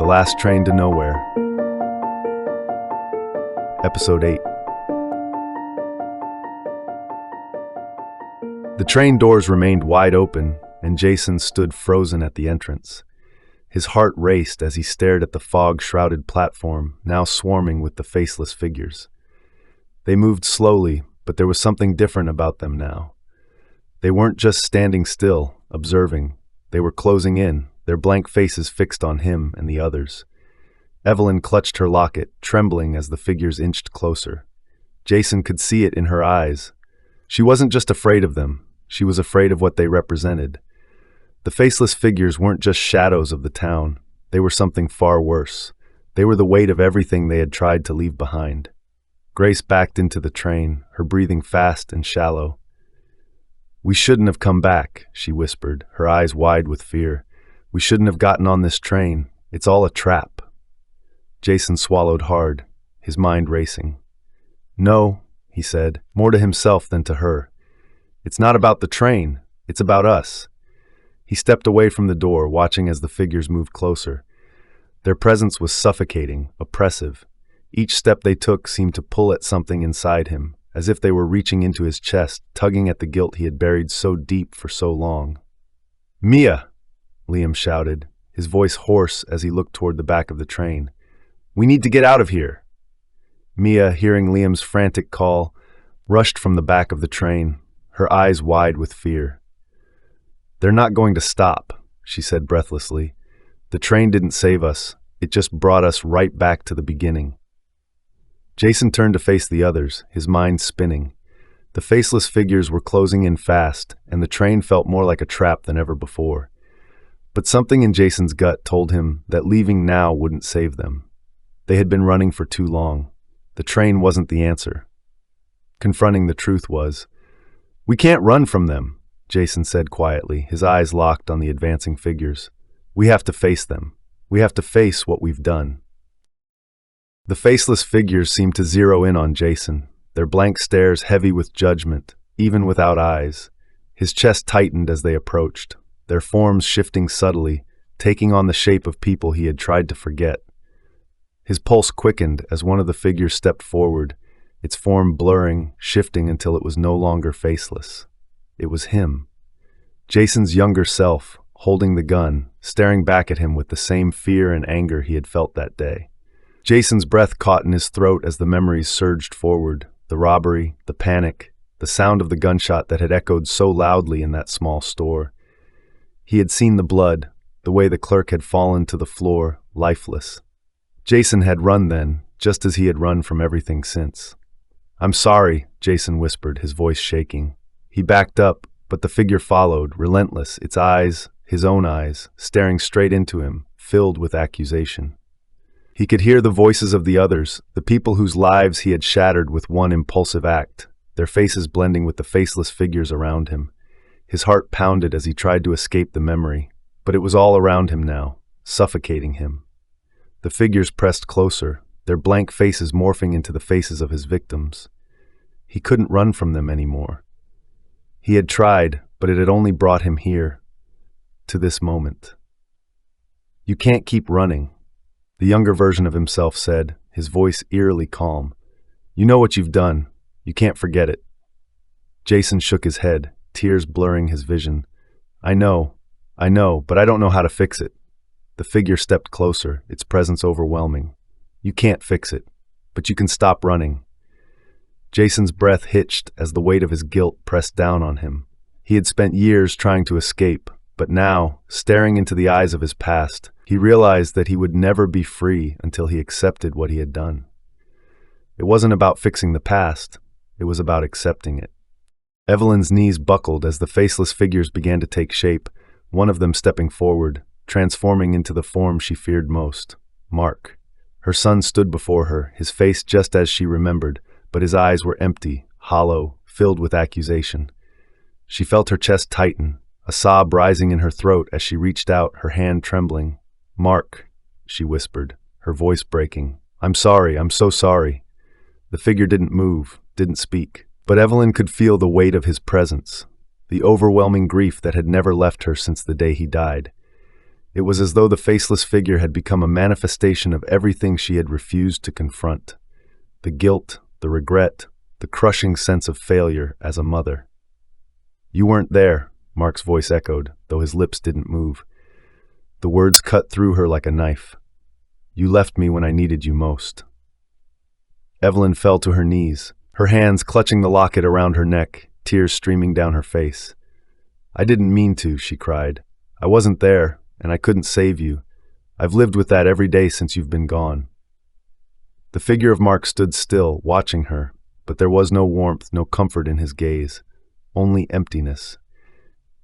Last Train to Nowhere. Episode 8. The train doors remained wide open, and Jason stood frozen at the entrance. His heart raced as he stared at the fog-shrouded platform, now swarming with the faceless figures. They moved slowly, but there was something different about them now. They weren't just standing still, observing. They were closing in, their blank faces fixed on him and the others. Evelyn clutched her locket, trembling as the figures inched closer. Jason could see it in her eyes. She wasn't just afraid of them, she was afraid of what they represented. The faceless figures weren't just shadows of the town, they were something far worse. They were the weight of everything they had tried to leave behind. Grace backed into the train, her breathing fast and shallow. "We shouldn't have come back," she whispered, her eyes wide with fear. "We shouldn't have gotten on this train. It's all a trap." Jason swallowed hard, his mind racing. "No," he said, more to himself than to her. "It's not about the train. It's about us." He stepped away from the door, watching as the figures moved closer. Their presence was suffocating, oppressive. Each step they took seemed to pull at something inside him, as if they were reaching into his chest, tugging at the guilt he had buried so deep for so long. "Mia!" Liam shouted, his voice hoarse as he looked toward the back of the train. "We need to get out of here!" Mia, hearing Liam's frantic call, rushed from the back of the train, her eyes wide with fear. "They're not going to stop," she said breathlessly. "The train didn't save us. It just brought us right back to the beginning." Jason turned to face the others, his mind spinning. The faceless figures were closing in fast, and the train felt more like a trap than ever before. But something in Jason's gut told him that leaving now wouldn't save them. They had been running for too long. The train wasn't the answer. Confronting the truth was. "We can't run from them," Jason said quietly, his eyes locked on the advancing figures. "We have to face them. We have to face what we've done." The faceless figures seemed to zero in on Jason, their blank stares heavy with judgment, even without eyes. His chest tightened as they approached, their forms shifting subtly, taking on the shape of people he had tried to forget. His pulse quickened as one of the figures stepped forward, its form blurring, shifting until it was no longer faceless. It was him. Jason's younger self, holding the gun, staring back at him with the same fear and anger he had felt that day. Jason's breath caught in his throat as the memories surged forward, the robbery, the panic, the sound of the gunshot that had echoed so loudly in that small store. He had seen the blood, the way the clerk had fallen to the floor, lifeless. Jason had run then, just as he had run from everything since. "I'm sorry," Jason whispered, his voice shaking. He backed up, but the figure followed, relentless, its eyes, his own eyes, staring straight into him, filled with accusation. He could hear the voices of the others, the people whose lives he had shattered with one impulsive act, their faces blending with the faceless figures around him. His heart pounded as he tried to escape the memory, but it was all around him now, suffocating him. The figures pressed closer, their blank faces morphing into the faces of his victims. He couldn't run from them anymore. He had tried, but it had only brought him here, to this moment. "You can't keep running," the younger version of himself said, his voice eerily calm. "You know what you've done. You can't forget it." Jason shook his head, tears blurring his vision. I know, but I don't know how to fix it." The figure stepped closer, its presence overwhelming. "You can't fix it, but you can stop running." Jason's breath hitched as the weight of his guilt pressed down on him. He had spent years trying to escape, but now, staring into the eyes of his past, he realized that he would never be free until he accepted what he had done. It wasn't about fixing the past, it was about accepting it. Evelyn's knees buckled as the faceless figures began to take shape, one of them stepping forward, transforming into the form she feared most, Mark. Her son stood before her, his face just as she remembered, but his eyes were empty, hollow, filled with accusation. She felt her chest tighten, a sob rising in her throat as she reached out, her hand trembling. "Mark," she whispered, her voice breaking. I'm so sorry." The figure didn't move, didn't speak, but Evelyn could feel the weight of his presence, the overwhelming grief that had never left her since the day he died. It was as though the faceless figure had become a manifestation of everything she had refused to confront. The guilt, the regret, the crushing sense of failure as a mother. "You weren't there," Mark's voice echoed, though his lips didn't move. The words cut through her like a knife. "You left me when I needed you most." Evelyn fell to her knees, her hands clutching the locket around her neck, tears streaming down her face. "I didn't mean to," she cried. "I wasn't there, and I couldn't save you. I've lived with that every day since you've been gone." The figure of Mark stood still, watching her, but there was no warmth, no comfort in his gaze, only emptiness.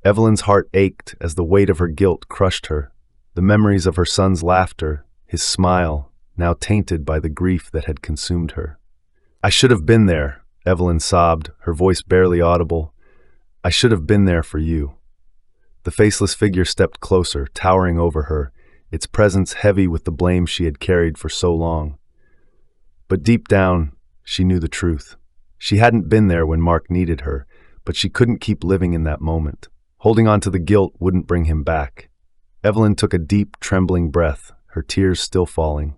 Evelyn's heart ached as the weight of her guilt crushed her, the memories of her son's laughter, his smile, now tainted by the grief that had consumed her. "I should have been there," Evelyn sobbed, her voice barely audible. "I should have been there for you." The faceless figure stepped closer, towering over her, its presence heavy with the blame she had carried for so long. But deep down, she knew the truth. She hadn't been there when Mark needed her, but she couldn't keep living in that moment. Holding on to the guilt wouldn't bring him back. Evelyn took a deep, trembling breath, her tears still falling.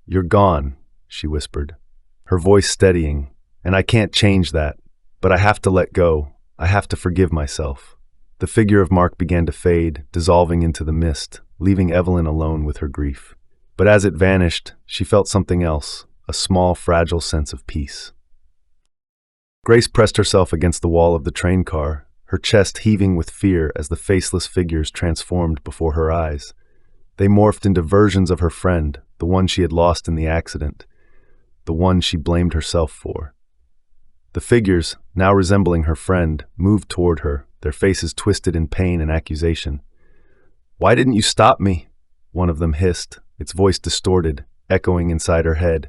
"You're gone," she whispered, her voice steadying, "and I can't change that, but I have to let go. I have to forgive myself." The figure of Mark began to fade, dissolving into the mist, leaving Evelyn alone with her grief. But as it vanished, she felt something else, a small, fragile sense of peace. Grace pressed herself against the wall of the train car, her chest heaving with fear as the faceless figures transformed before her eyes. They morphed into versions of her friend, the one she had lost in the accident, the one she blamed herself for. The figures, now resembling her friend, moved toward her, their faces twisted in pain and accusation. "Why didn't you stop me?" one of them hissed, its voice distorted, echoing inside her head.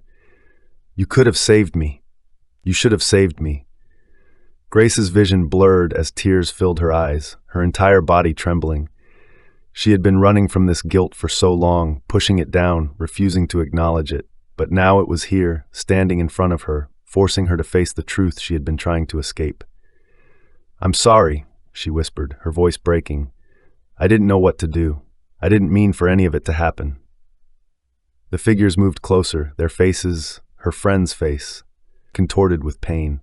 "You could have saved me. You should have saved me." Grace's vision blurred as tears filled her eyes, her entire body trembling. She had been running from this guilt for so long, pushing it down, refusing to acknowledge it, but now it was here, standing in front of her, forcing her to face the truth she had been trying to escape. "I'm sorry," she whispered, her voice breaking. "I didn't know what to do. I didn't mean for any of it to happen." The figures moved closer, their faces, her friend's face, contorted with pain.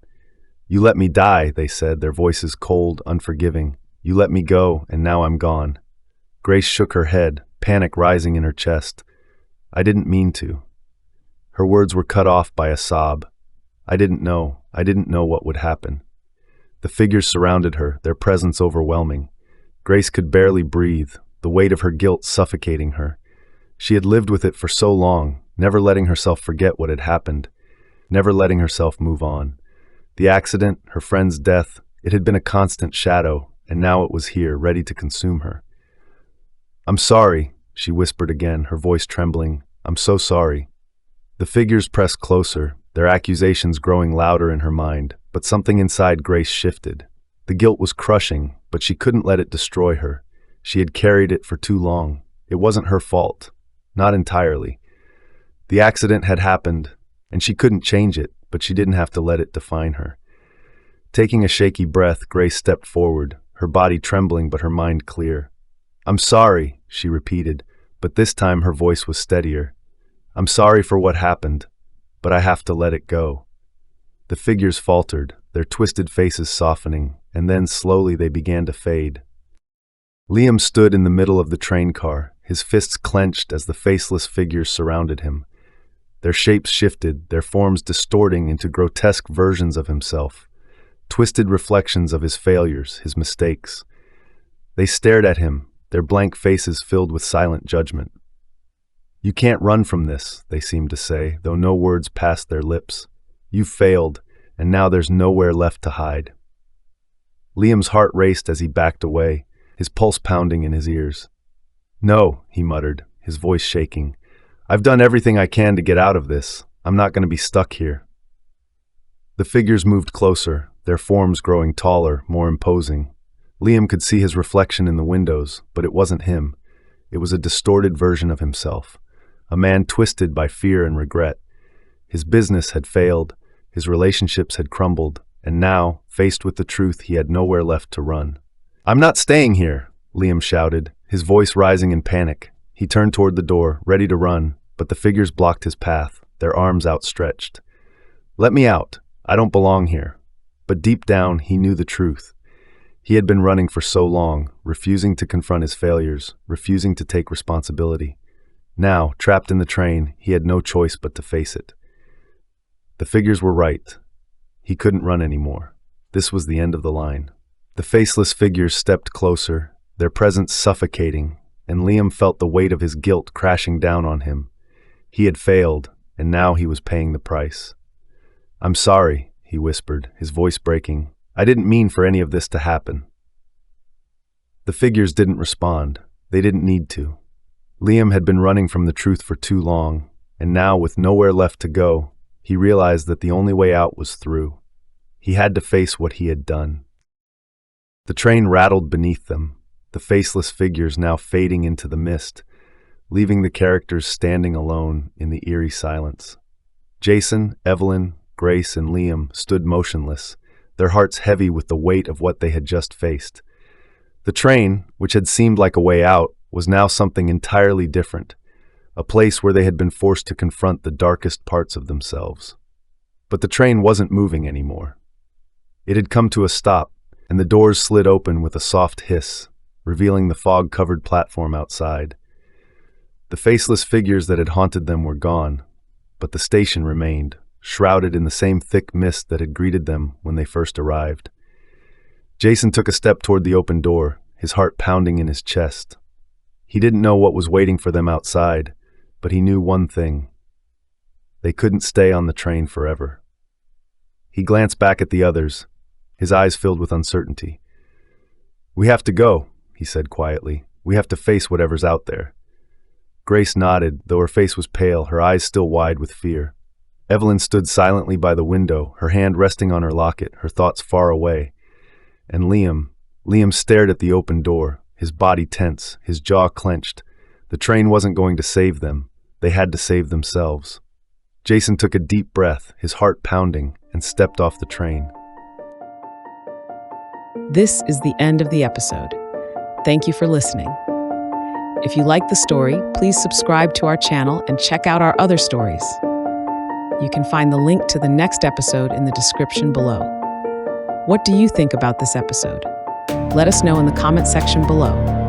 "You let me die," they said, their voices cold, unforgiving. "You let me go, and now I'm gone." Grace shook her head, panic rising in her chest. "I didn't mean to." Her words were cut off by a sob. I didn't know what would happen." The figures surrounded her, their presence overwhelming. Grace could barely breathe, the weight of her guilt suffocating her. She had lived with it for so long, never letting herself forget what had happened, never letting herself move on. The accident, her friend's death, it had been a constant shadow, and now it was here, ready to consume her. "I'm sorry," she whispered again, her voice trembling. "I'm so sorry." The figures pressed closer, their accusations growing louder in her mind, but something inside Grace shifted. The guilt was crushing, but she couldn't let it destroy her. She had carried it for too long. It wasn't her fault. Not entirely. The accident had happened, and she couldn't change it, but she didn't have to let it define her. Taking a shaky breath, Grace stepped forward, her body trembling but her mind clear. "I'm sorry," she repeated, but this time her voice was steadier. "I'm sorry for what happened, but I have to let it go." The figures faltered, their twisted faces softening, and then slowly they began to fade. Liam stood in the middle of the train car, his fists clenched as the faceless figures surrounded him. Their shapes shifted, their forms distorting into grotesque versions of himself, twisted reflections of his failures, his mistakes. They stared at him, their blank faces filled with silent judgment. "You can't run from this," they seemed to say, though no words passed their lips. "You've failed, and now there's nowhere left to hide." Liam's heart raced as he backed away, his pulse pounding in his ears. "No," he muttered, his voice shaking. "I've done everything I can to get out of this. I'm not going to be stuck here." The figures moved closer, their forms growing taller, more imposing. Liam could see his reflection in the windows, but it wasn't him. It was a distorted version of himself, a man twisted by fear and regret. His business had failed, his relationships had crumbled, and now, faced with the truth, he had nowhere left to run. "I'm not staying here," Liam shouted, his voice rising in panic. He turned toward the door, ready to run, but the figures blocked his path, their arms outstretched. "Let me out. I don't belong here." But deep down, he knew the truth. He had been running for so long, refusing to confront his failures, refusing to take responsibility. Now, trapped in the train, he had no choice but to face it. The figures were right. He couldn't run anymore. This was the end of the line. The faceless figures stepped closer, their presence suffocating, and Liam felt the weight of his guilt crashing down on him. He had failed, and now he was paying the price. "I'm sorry," he whispered, his voice breaking. "I didn't mean for any of this to happen." The figures didn't respond. They didn't need to. Liam had been running from the truth for too long, and now, with nowhere left to go, he realized that the only way out was through. He had to face what he had done. The train rattled beneath them, the faceless figures now fading into the mist, leaving the characters standing alone in the eerie silence. Jason, Evelyn, Grace, and Liam stood motionless, their hearts heavy with the weight of what they had just faced. The train, which had seemed like a way out, was now something entirely different, a place where they had been forced to confront the darkest parts of themselves. But the train wasn't moving anymore. It had come to a stop, and the doors slid open with a soft hiss, revealing the fog-covered platform outside. The faceless figures that had haunted them were gone, but the station remained, shrouded in the same thick mist that had greeted them when they first arrived. Jason took a step toward the open door, his heart pounding in his chest. He didn't know what was waiting for them outside, but he knew one thing. They couldn't stay on the train forever. He glanced back at the others, his eyes filled with uncertainty. "We have to go," he said quietly. "We have to face whatever's out there." Grace nodded, though her face was pale, her eyes still wide with fear. Evelyn stood silently by the window, her hand resting on her locket, her thoughts far away. And Liam stared at the open door, his body tense, his jaw clenched. The train wasn't going to save them. They had to save themselves. Jason took a deep breath, his heart pounding, and stepped off the train. This is the end of the episode. Thank you for listening. If you like the story, please subscribe to our channel and check out our other stories. You can find the link to the next episode in the description below. What do you think about this episode? Let us know in the comment section below.